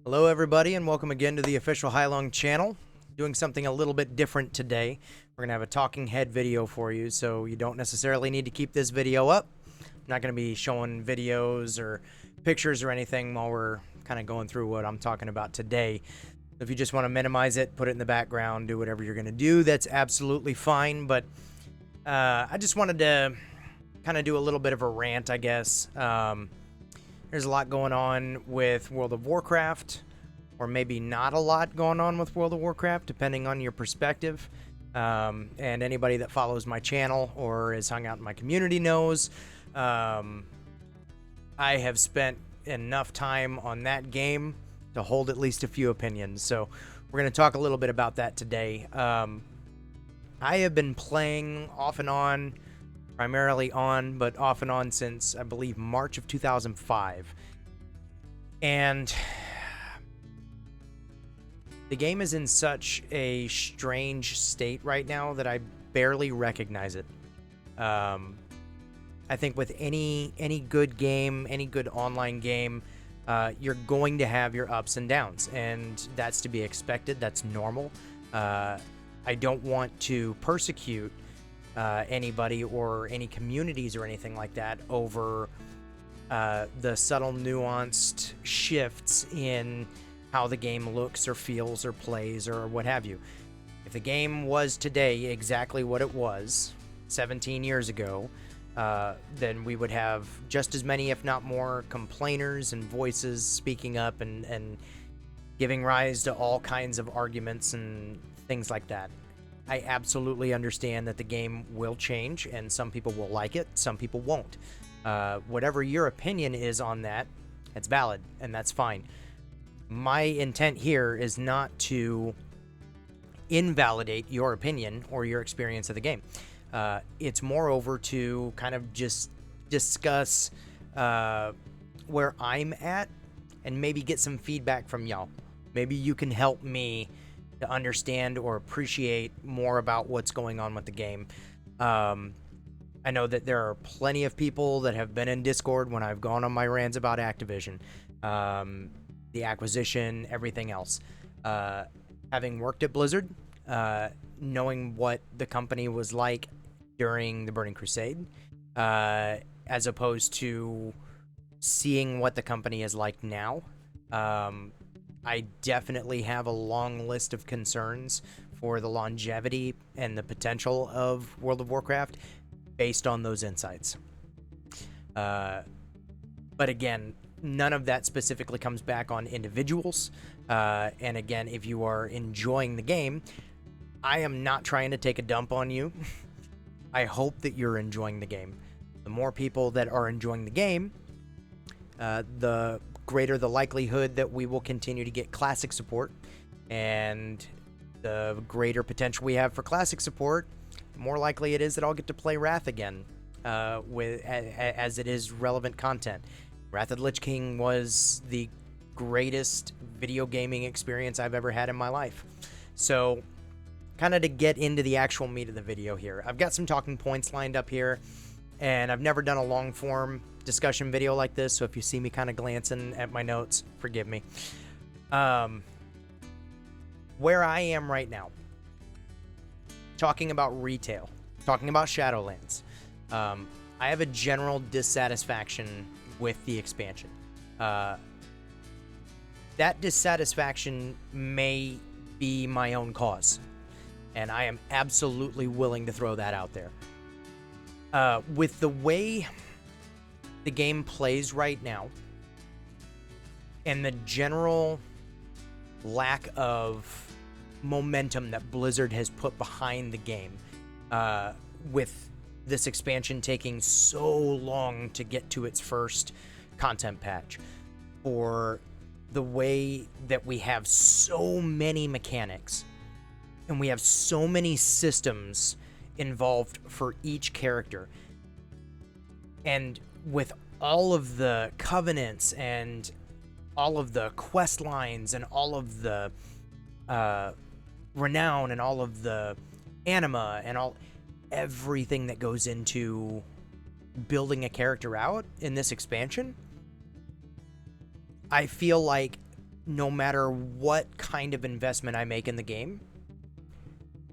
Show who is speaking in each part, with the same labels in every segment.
Speaker 1: Hello everybody and welcome again to the official Highlong channel. Doing something a little bit different today. We're going to have a talking head video for you, so you don't necessarily need to keep this video up. I'm not going to be showing videos or pictures or anything while we're kind of going through what I'm talking about today. If you just want to minimize it, put it in the background, do whatever you're going to do, that's absolutely fine. But I just wanted to kind of do a little bit of a rant, I guess. There's a lot going on with World of Warcraft, or maybe not a lot going on with World of Warcraft, depending on your perspective. And anybody that follows my channel or has hung out in my community knows I have spent enough time on that game to hold at least a few opinions. So we're going to talk a little bit about that today. I have been playing off and on, primarily on, but off and on since, I believe, March of 2005. And the game is in such a strange state right now that I barely recognize it. I think with any good game, any good online game, you're going to have your ups and downs, and that's to be expected. That's normal. I don't want to persecute anybody or any communities or anything like that over the subtle nuanced shifts in how the game looks or feels or plays or what have you. If the game was today exactly what it was 17 years ago, then we would have just as many, if not more, complainers and voices speaking up and giving rise to all kinds of arguments and things like that. I absolutely understand that the game will change, and some people will like it, some people won't. Whatever your opinion is on that, it's valid, and that's fine. My intent here is not to invalidate your opinion or your experience of the game. It's moreover to kind of just discuss where I'm at and maybe get some feedback from y'all. Maybe you can help me to understand or appreciate more about what's going on with the game. I know that there are plenty of people that have been in Discord when I've gone on my rants about Activision, the acquisition, everything else. Having worked at Blizzard, knowing what the company was like during the Burning Crusade, as opposed to seeing what the company is like now, I definitely have a long list of concerns for the longevity and the potential of World of Warcraft based on those insights. But again, none of that specifically comes back on individuals. And again, if you are enjoying the game, I am not trying to take a dump on you. I hope that you're enjoying the game. The more people that are enjoying the game, the greater the likelihood that we will continue to get classic support, and the greater potential we have for classic support, the more likely it is that I'll get to play Wrath again, as it is relevant content. Wrath of the Lich King was the greatest video gaming experience I've ever had in my life. So, kind of to get into the actual meat of the video here, I've got some talking points lined up here, and I've never done a long form discussion video like this, so if you see me kind of glancing at my notes, forgive me. Where I am right now, talking about retail, talking about Shadowlands, I have a general dissatisfaction with the expansion. That dissatisfaction may be my own cause, and I am absolutely willing to throw that out there. With the way the game plays right now, and the general lack of momentum that Blizzard has put behind the game, with this expansion taking so long to get to its first content patch, or the way that we have so many mechanics and we have so many systems involved for each character, and with all of the covenants and all of the quest lines and all of the renown and all of the anima and everything that goes into building a character out in this expansion, I feel like no matter what kind of investment I make in the game,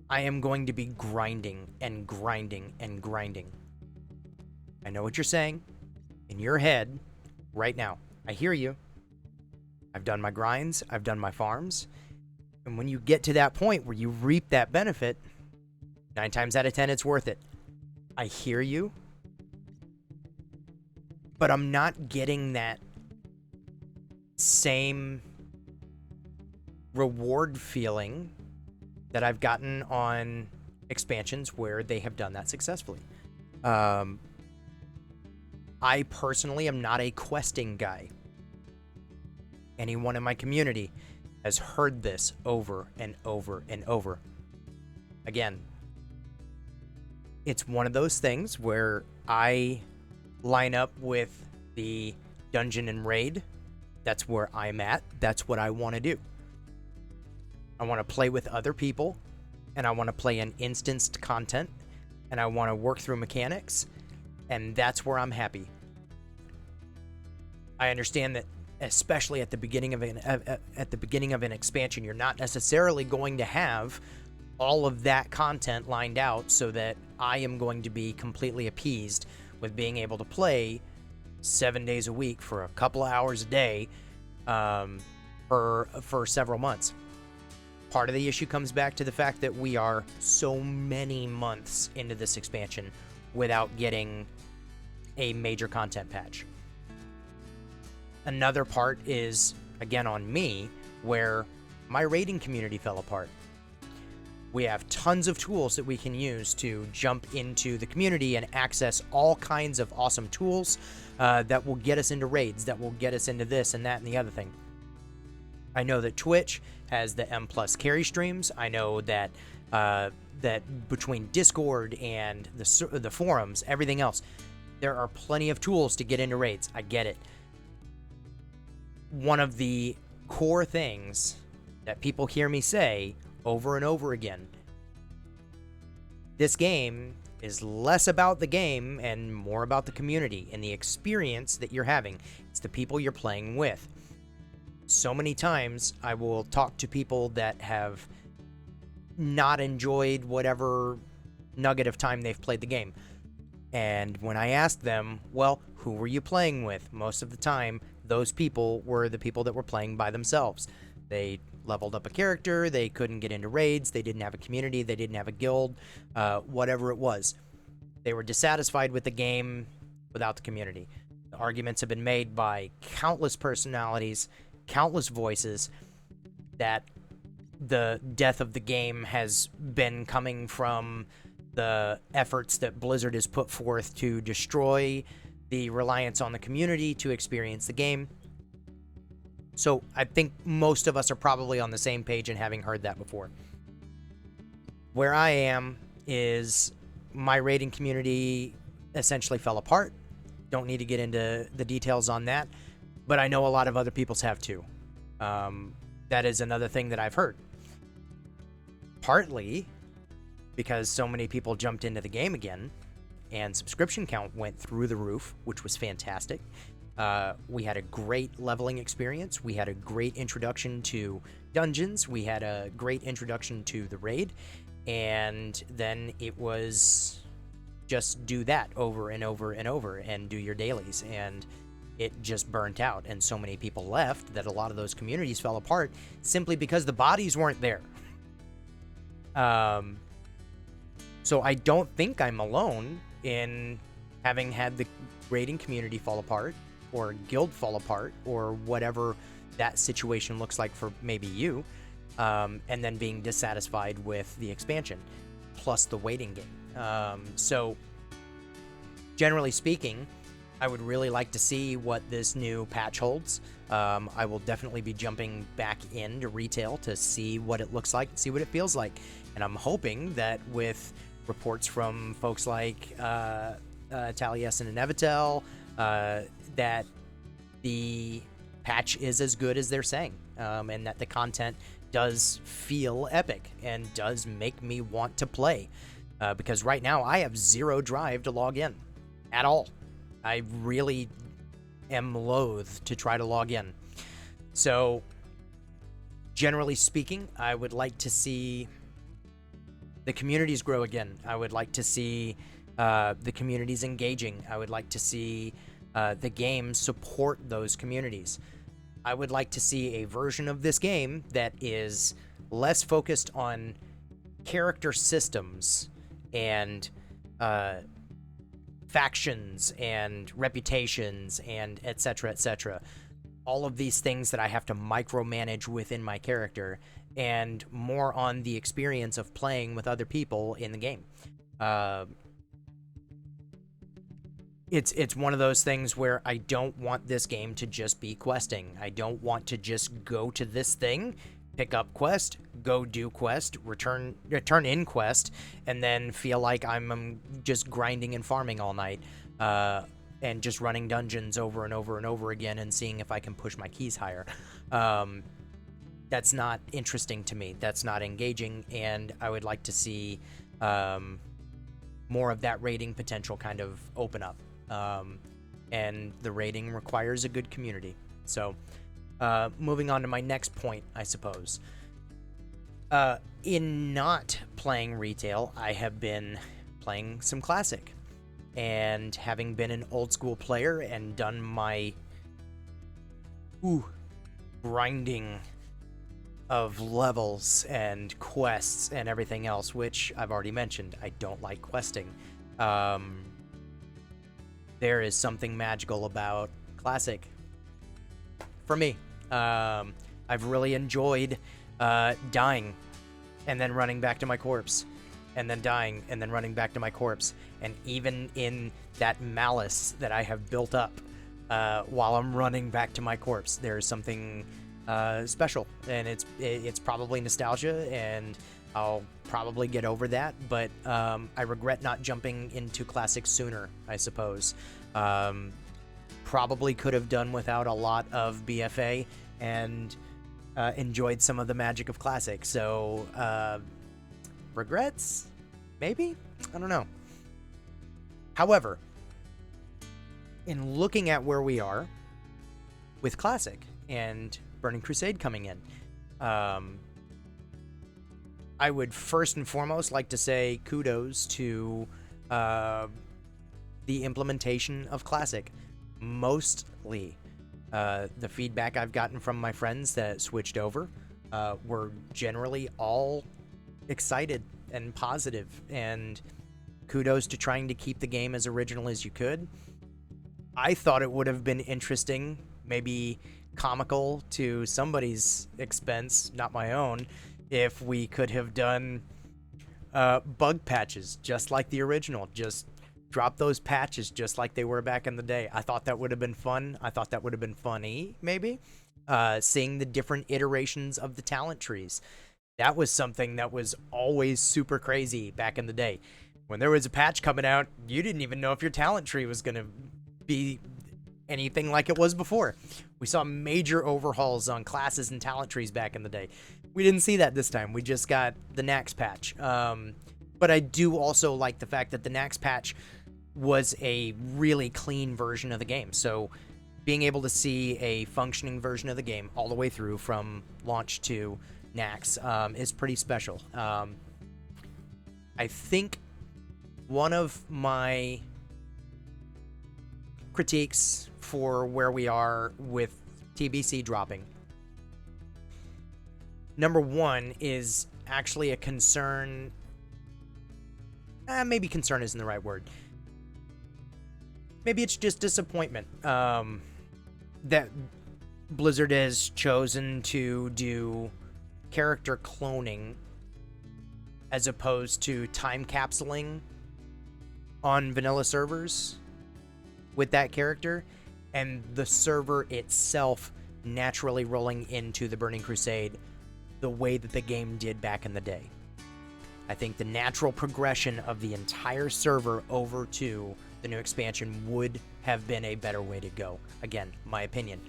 Speaker 1: I am going to be grinding and grinding and grinding. I know what you're saying in your head right now. I hear you. I've done my grinds. I've done my farms. And when you get to that point where you reap that benefit, 9 times out of 10, it's worth it. I hear you. But I'm not getting that same reward feeling that I've gotten on expansions where they have done that successfully. I personally am not a questing guy. Anyone in my community has heard this over and over and over. Again, it's one of those things where I line up with the dungeon and raid. That's where I'm at. That's what I want to do. I want to play with other people, and I want to play in instanced content, and I want to work through mechanics, and that's where I'm happy. I understand that, especially at the beginning of an expansion, you're not necessarily going to have all of that content lined out so that I am going to be completely appeased with being able to play 7 days a week for a couple of hours a day for several months. Part of the issue comes back to the fact that we are so many months into this expansion without getting a major content patch. Another part is, again, on me, where my raiding community fell apart. We have tons of tools that we can use to jump into the community and access all kinds of awesome tools that will get us into raids, that will get us into this and that and the other thing. I know that Twitch has the M+ carry streams. I know that that between Discord and the forums, everything else, there are plenty of tools to get into raids. I get it. One of the core things that people hear me say over and over again, this game is less about the game and more about the community and the experience that you're having. It's the people you're playing with. So many times I will talk to people that have not enjoyed whatever nugget of time they've played the game. And when I ask them, well, who were you playing with? Most of the time, those people were the people that were playing by themselves. They leveled up a character, they couldn't get into raids, they didn't have a community, they didn't have a guild, whatever it was. They were dissatisfied with the game without the community. The arguments have been made by countless personalities, countless voices, that the death of the game has been coming from the efforts that Blizzard has put forth to destroy the reliance on the community to experience the game. So I think most of us are probably on the same page in having heard that before. Where I am is my raiding community essentially fell apart. Don't need to get into the details on that, but I know a lot of other people's have too. That is another thing that I've heard. Partly because so many people jumped into the game again, and subscription count went through the roof, which was fantastic. We had a great leveling experience. We had a great introduction to dungeons. We had a great introduction to the raid. And then it was just do that over and over and over and do your dailies. And it just burnt out. And so many people left that a lot of those communities fell apart simply because the bodies weren't there. So I don't think I'm alone in having had the raiding community fall apart, or guild fall apart, or whatever that situation looks like for maybe you, and then being dissatisfied with the expansion, plus the waiting game. So, generally speaking, I would really like to see what this new patch holds. I will definitely be jumping back into retail to see what it looks like, see what it feels like. And I'm hoping that with reports from folks like Taliesin and Evitel, that the patch is as good as they're saying, and that the content does feel epic and does make me want to play. Because right now I have zero drive to log in at all. I really am loath to try to log in. So Generally speaking, I would like to see the communities grow again. I would like to see the communities engaging. I would like to see the game support those communities. I would like to see a version of this game that is less focused on character systems and factions and reputations and etc., etc. All of these things that I have to micromanage within my character, and more on the experience of playing with other people in the game. It's one of those things where I don't want this game to just be questing. I don't want to just go to this thing, pick up quest, go do quest, return in quest, and then feel like I'm just grinding and farming all night, and just running dungeons over and over and over again and seeing if I can push my keys higher. That's not interesting to me. That's not engaging, and I would like to see more of that rating potential kind of open up. And the rating requires a good community. So, moving on to my next point, I suppose. In not playing retail, I have been playing some classic. And having been an old school player and done my grinding of levels and quests and everything else, which I've already mentioned, I don't like questing. There is something magical about classic for me. I've really enjoyed dying and then running back to my corpse, and then dying and then running back to my corpse, and even in that malice that I have built up while I'm running back to my corpse, there's something special, and it's probably nostalgia, and I'll probably get over that, but I regret not jumping into classic sooner, I suppose. Probably could have done without a lot of BFA and enjoyed some of the magic of classic. So regrets? Maybe? I don't know. However, in looking at where we are with classic and Burning Crusade coming in, I would first and foremost like to say kudos to the implementation of classic. Mostly the feedback I've gotten from my friends that switched over were generally all excited and positive, and kudos to trying to keep the game as original as you could. I thought it would have been interesting, maybe comical to somebody's expense, not my own, if we could have done bug patches just like the original. Just drop those patches just like they were back in the day. I thought that would have been fun. I thought that would have been funny, maybe. Seeing the different iterations of the talent trees. That was something that was always super crazy back in the day. When there was a patch coming out, you didn't even know if your talent tree was going to be anything like it was before. We saw major overhauls on classes and talent trees back in the day. We didn't see that this time. We just got the Nax patch. But I do also like the fact that the Nax patch was a really clean version of the game. So being able to see a functioning version of the game all the way through from launch to Nax is pretty special. I think one of my critiques for where we are with TBC dropping, number one, is actually a concern. Maybe concern isn't the right word. Maybe it's just disappointment that Blizzard has chosen to do character cloning as opposed to time capsuling on vanilla servers with that character, and the server itself naturally rolling into the Burning Crusade the way that the game did back in the day. I think the natural progression of the entire server over to the new expansion would have been a better way to go. Again, my opinion.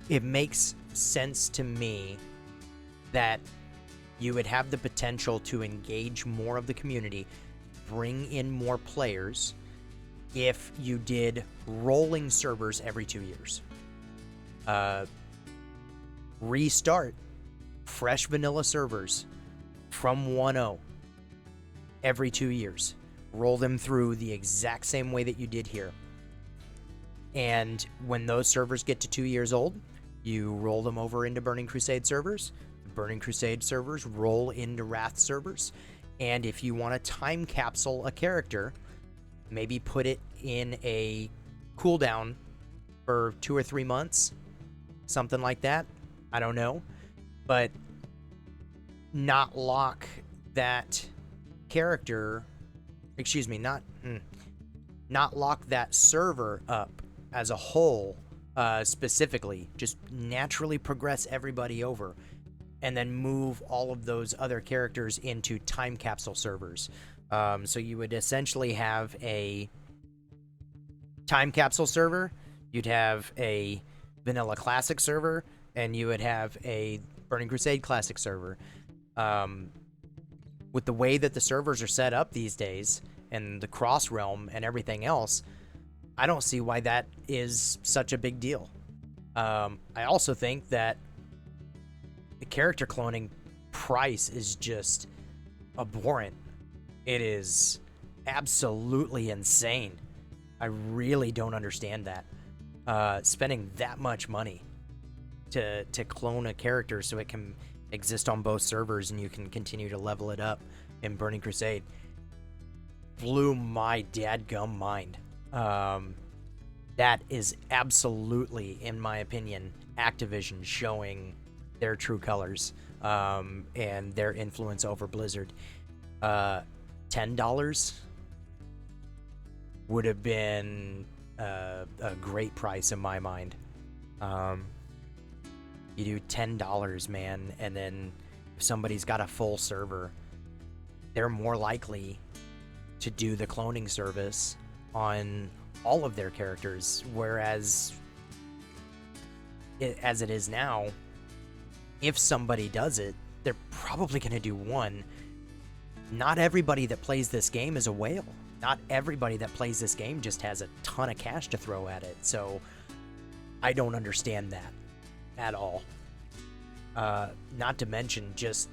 Speaker 1: It makes sense to me that you would have the potential to engage more of the community, bring in more players, if you did rolling servers every 2 years. restart fresh vanilla servers from 1.0 every 2 years. Roll them through the exact same way that you did here. And when those servers get to 2 years old, you roll them over into Burning Crusade servers. The Burning Crusade servers roll into Wrath servers. And if you want to time capsule a character, maybe put it in a cooldown for 2 or 3 months, something like that. I don't know. But not lock that character, not lock that server up as a whole, specifically. Just naturally progress everybody over, and then move all of those other characters into time capsule servers. So you would essentially have a time capsule server, you'd have a vanilla classic server, and you would have a Burning Crusade classic server. With the way that the servers are set up these days, and the cross realm and everything else, I don't see why that is such a big deal. I also think that the character cloning price is just abhorrent. It is absolutely insane. I really don't understand that. Spending that much money to clone a character so it can exist on both servers and you can continue to level it up in Burning Crusade blew my dadgum mind. That is absolutely, in my opinion, Activision showing their true colors, and their influence over Blizzard. $10 would have been a great price in my mind. You do $10, man, and then if somebody's got a full server, they're more likely to do the cloning service on all of their characters, whereas as it is now, if somebody does it, they're probably going to do one. Not everybody that plays this game is a whale. Not everybody that plays this game just has a ton of cash to throw at it, so I don't understand that at all. Not to mention, just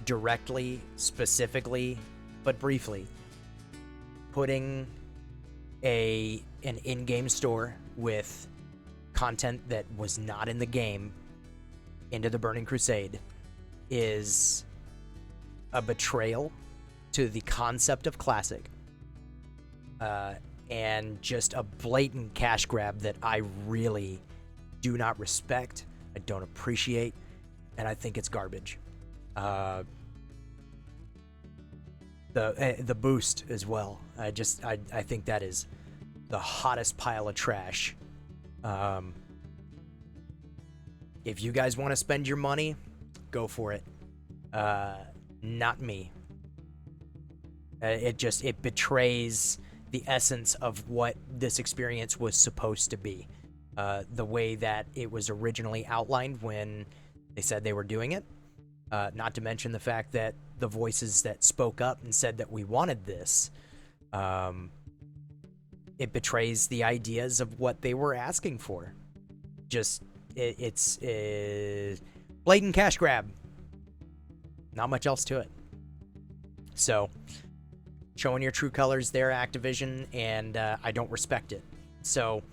Speaker 1: directly, specifically, but briefly, putting an in-game store with content that was not in the game into the Burning Crusade is a betrayal to the concept of Classic, and just a blatant cash grab that I really do not respect, I don't appreciate, and I think it's garbage. The boost as well. I think that is the hottest pile of trash. If you guys want to spend your money, go for it. Not me. It betrays the essence of what this experience was supposed to be. The way that it was originally outlined when they said they were doing it. Not to mention the fact that the voices that spoke up and said that we wanted this, it betrays the ideas of what they were asking for. It's a blatant cash grab. Not much else to it. So, showing your true colors there, Activision, and I don't respect it. So,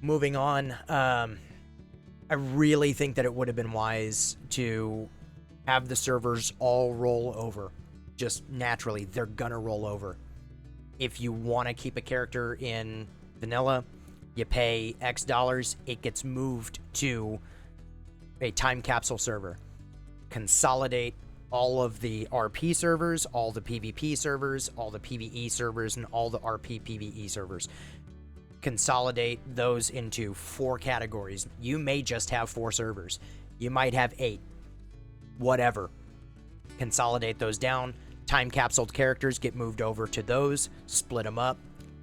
Speaker 1: moving on, I really think that it would have been wise to have the servers all roll over. Just naturally, they're gonna roll over. If you want to keep a character in vanilla, you pay X dollars, it gets moved to a time capsule server. Consolidate all of the RP servers, all the PvP servers, all the PvE servers, and all the RP PvE servers. Consolidate those into 4 categories. You may just have 4 servers. You might have 8. Whatever. Consolidate those down. Time capsuled characters get moved over to those. Split them up.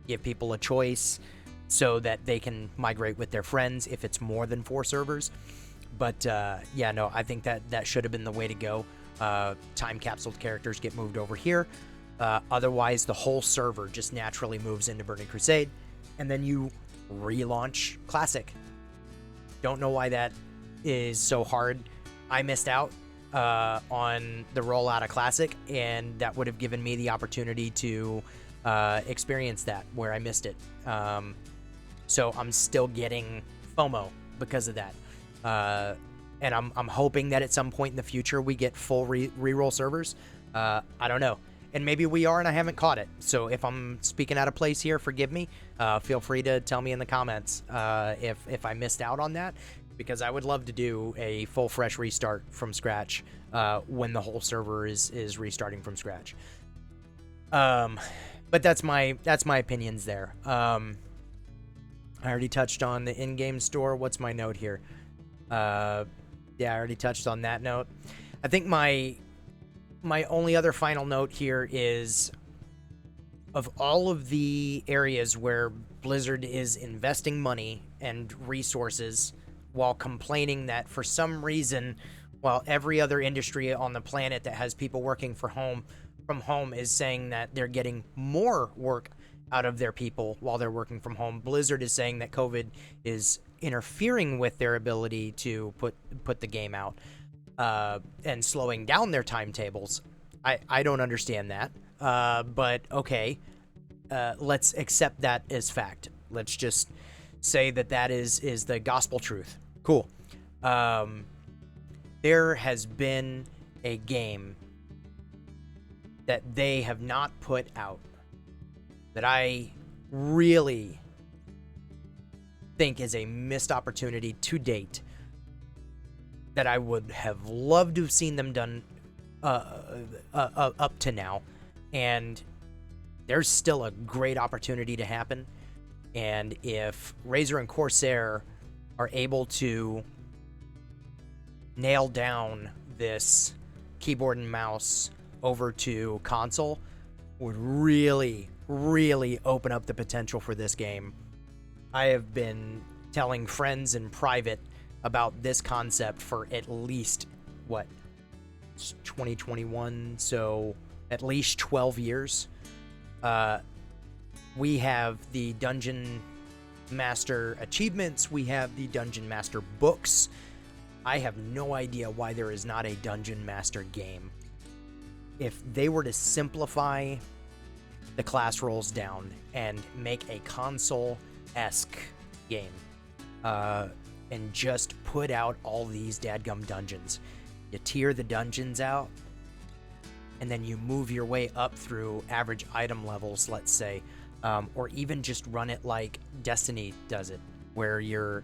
Speaker 1: Give people a choice so that they can migrate with their friends if it's more than 4 servers. But yeah, no, I think that should have been the way to go. Time capsuled characters get moved over here. Otherwise, the whole server just naturally moves into Burning Crusade. And then you relaunch Classic. Don't know why that is so hard, I missed out on the rollout of Classic, and that would have given me the opportunity to experience that where I missed it. So I'm still getting FOMO because of that. And I'm hoping that at some point in the future we get full reroll servers. I don't know. And maybe we are and I haven't caught it. So if I'm speaking out of place here, forgive me. Feel free to tell me in the comments if I missed out on that, because I would love to do a full fresh restart from scratch when the whole server is restarting from scratch. But that's my opinions there. I already touched on the in-game store. What's my note here? Yeah, I already touched on that note. I think my only other final note here is, of all of the areas where Blizzard is investing money and resources while complaining that for some reason, while every other industry on the planet that has people working from home is saying that they're getting more work out of their people while they're working from home, Blizzard is saying that COVID is interfering with their ability to put the game out and slowing down their timetables. I don't understand that, but okay, let's accept that as fact. Let's just say that is the gospel truth. Cool. There has been a game that they have not put out that I really think is a missed opportunity to date, that I would have loved to have seen them done up to now, and there's still a great opportunity to happen. And if Razer and Corsair are able to nail down this keyboard and mouse over to console, would really open up the potential for this game. I have been telling friends in private about this concept for at least, it's 2021, so at least 12 years. We have the Dungeon Master achievements, we have the Dungeon Master books. I have no idea why there is not a Dungeon Master game. If they were to simplify the class rolls down and make a console-esque game, and just put out all these dadgum dungeons. You tier the dungeons out, and then you move your way up through average item levels, let's say, or even just run it like Destiny does it, where your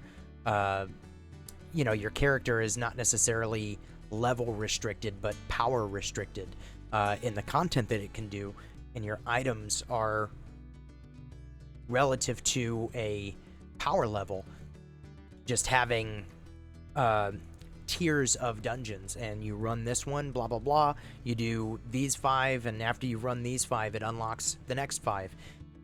Speaker 1: character is not necessarily level restricted, but power restricted in the content that it can do, and your items are relative to a power level, just having tiers of dungeons, and you run this one, blah blah blah, you do these 5, and after you run these 5, it unlocks the next 5.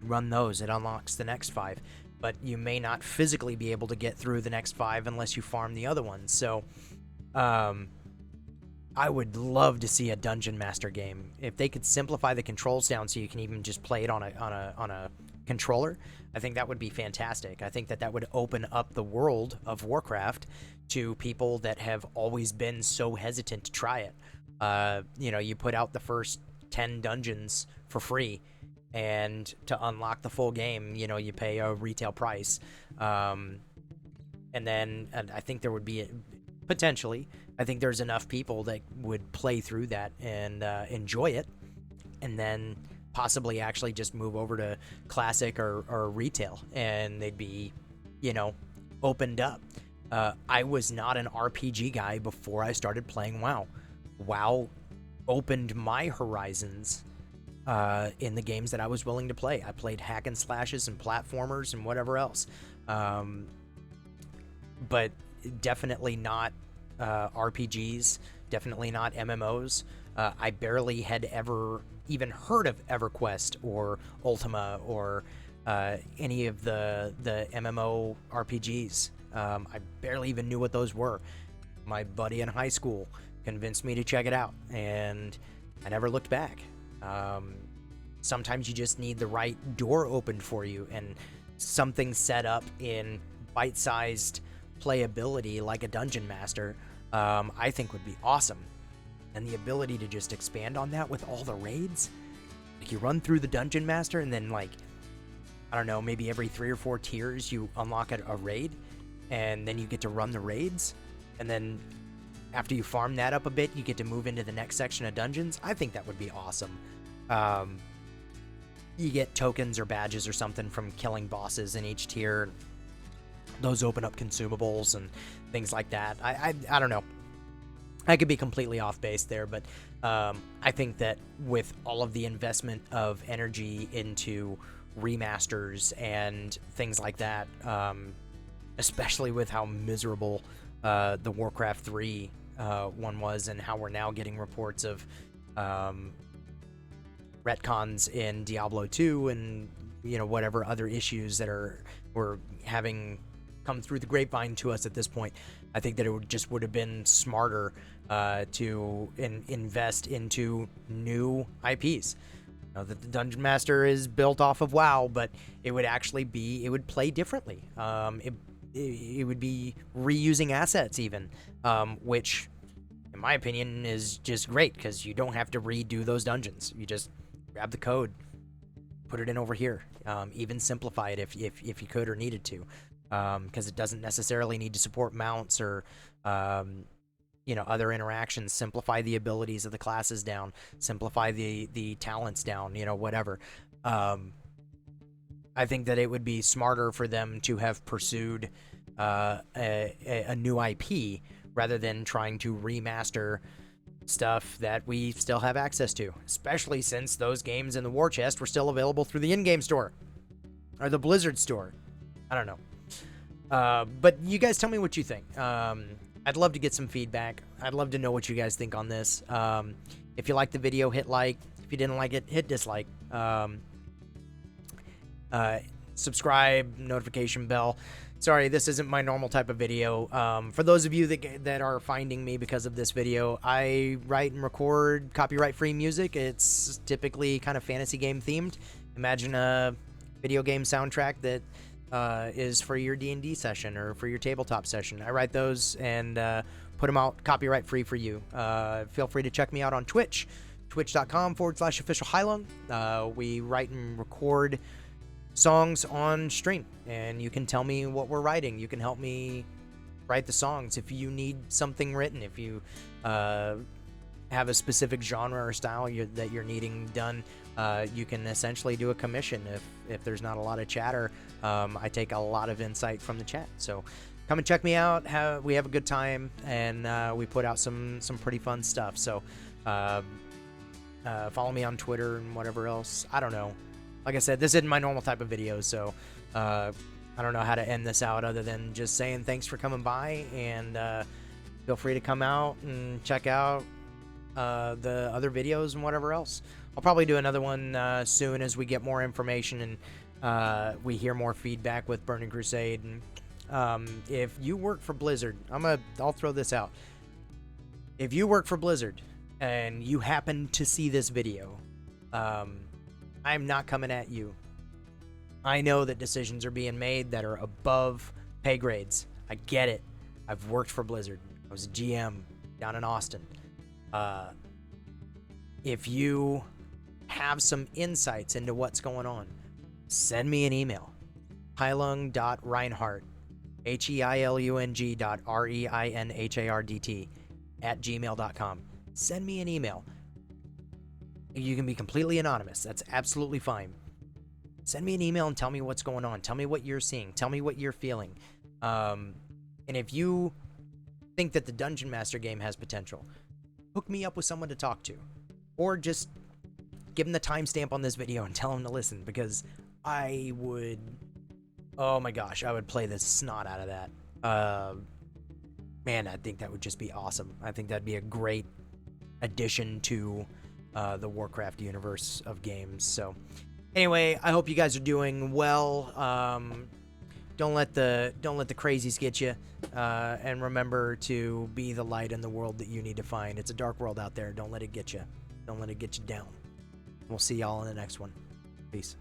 Speaker 1: Run those, it unlocks the next 5, but you may not physically be able to get through the next 5 unless you farm the other ones. So I would love to see a Dungeon Master game. If they could simplify the controls down so you can even just play it on a controller, I think that would be fantastic. I think that would open up the world of Warcraft to people that have always been so hesitant to try it. You put out the first 10 dungeons for free, and to unlock the full game, you pay a retail price. And I think there would be potentially, I think there's enough people that would play through that and enjoy it, and then possibly actually just move over to classic or retail, and they'd be, opened up. I was not an RPG guy before I started playing WoW. WoW opened my horizons in the games that I was willing to play. I played hack and slashes and platformers and whatever else. But definitely not RPGs, definitely not MMOs. I barely had ever even heard of EverQuest or Ultima or any of the MMO RPGs. I barely even knew what those were. My buddy in high school convinced me to check it out, and I never looked back. Sometimes you just need the right door opened for you and something set up in bite-sized playability like a dungeon master, I think would be awesome. And the ability to just expand on that with all the raids. Like, you run through the dungeon master, and then, like, I don't know, maybe every 3 or 4 tiers you unlock a raid, and then you get to run the raids, and then after you farm that up a bit, you get to move into the next section of dungeons. I think that would be awesome. You get tokens or badges or something from killing bosses in each tier. Those open up consumables and things like that. I don't know. I could be completely off base there, but I think that with all of the investment of energy into remasters and things like that, especially with how miserable the Warcraft 3 one was, and how we're now getting reports of retcons in Diablo 2 and, you know, whatever other issues that we're having come through the grapevine to us at this point. I think that it would have been smarter to invest into new IPs. You know, the Dungeon Master is built off of WoW, but it would play differently. It would be reusing assets even, which, in my opinion, is just great, because you don't have to redo those dungeons. You just grab the code, put it in over here, even simplify it if you could or needed to, because it doesn't necessarily need to support mounts or you know, other interactions. Simplify the abilities of the classes down, simplify the talents down, you know, whatever. I think that it would be smarter for them to have pursued a new IP rather than trying to remaster stuff that we still have access to, especially since those games in the war chest were still available through the in-game store or the Blizzard store. I don't know. But you guys tell me what you think. I'd love to get some feedback. I'd love to know what you guys think on this. If you liked the video, hit like. If you didn't like it, hit dislike. Subscribe, notification bell. Sorry, this isn't my normal type of video. For those of you that are finding me because of this video, I write and record copyright-free music. It's typically kind of fantasy game themed. Imagine a video game soundtrack that is for your D&D session or for your tabletop session. I write those and put them out copyright-free for you. Feel free to check me out on Twitch, twitch.com/officialhylung. We write and record songs on stream, and you can tell me what we're writing. You can help me write the songs if you need something written, if you have a specific genre or style that you're needing done. You can essentially do a commission if there's not a lot of chatter. I take a lot of insight from the chat, so come and check me out. We have a good time, and we put out some pretty fun stuff. So follow me on Twitter and whatever else. I don't know. Like I said, this isn't my normal type of video, so I don't know how to end this out other than just saying thanks for coming by, and feel free to come out and check out the other videos and whatever else. I'll probably do another one soon as we get more information and we hear more feedback with Burning Crusade. And if you work for Blizzard, I'll throw this out. If you work for Blizzard and you happen to see this video, I'm not coming at you. I know that decisions are being made that are above pay grades. I get it. I've worked for Blizzard. I was a GM down in Austin. If you have some insights into what's going on, send me an email. Hylung.reinhardt, HEILUNG.REINHARDT @gmail.com. Send me an email. You can be completely anonymous. That's absolutely fine. Send me an email and tell me what's going on. Tell me what you're seeing. Tell me what you're feeling. And if you think that the Dungeon Master game has potential, hook me up with someone to talk to. Or just give them the timestamp on this video and tell them to listen, because I would... Oh my gosh, I would play the snot out of that. Man, I think that would just be awesome. I think that'd be a great addition to the Warcraft universe of games. So anyway, I hope you guys are doing well. Don't let the crazies get you, and remember to be the light in the world that you need to find. It's a dark world out there. Don't let it get you. Don't let it get you down. We'll see y'all in the next one. Peace.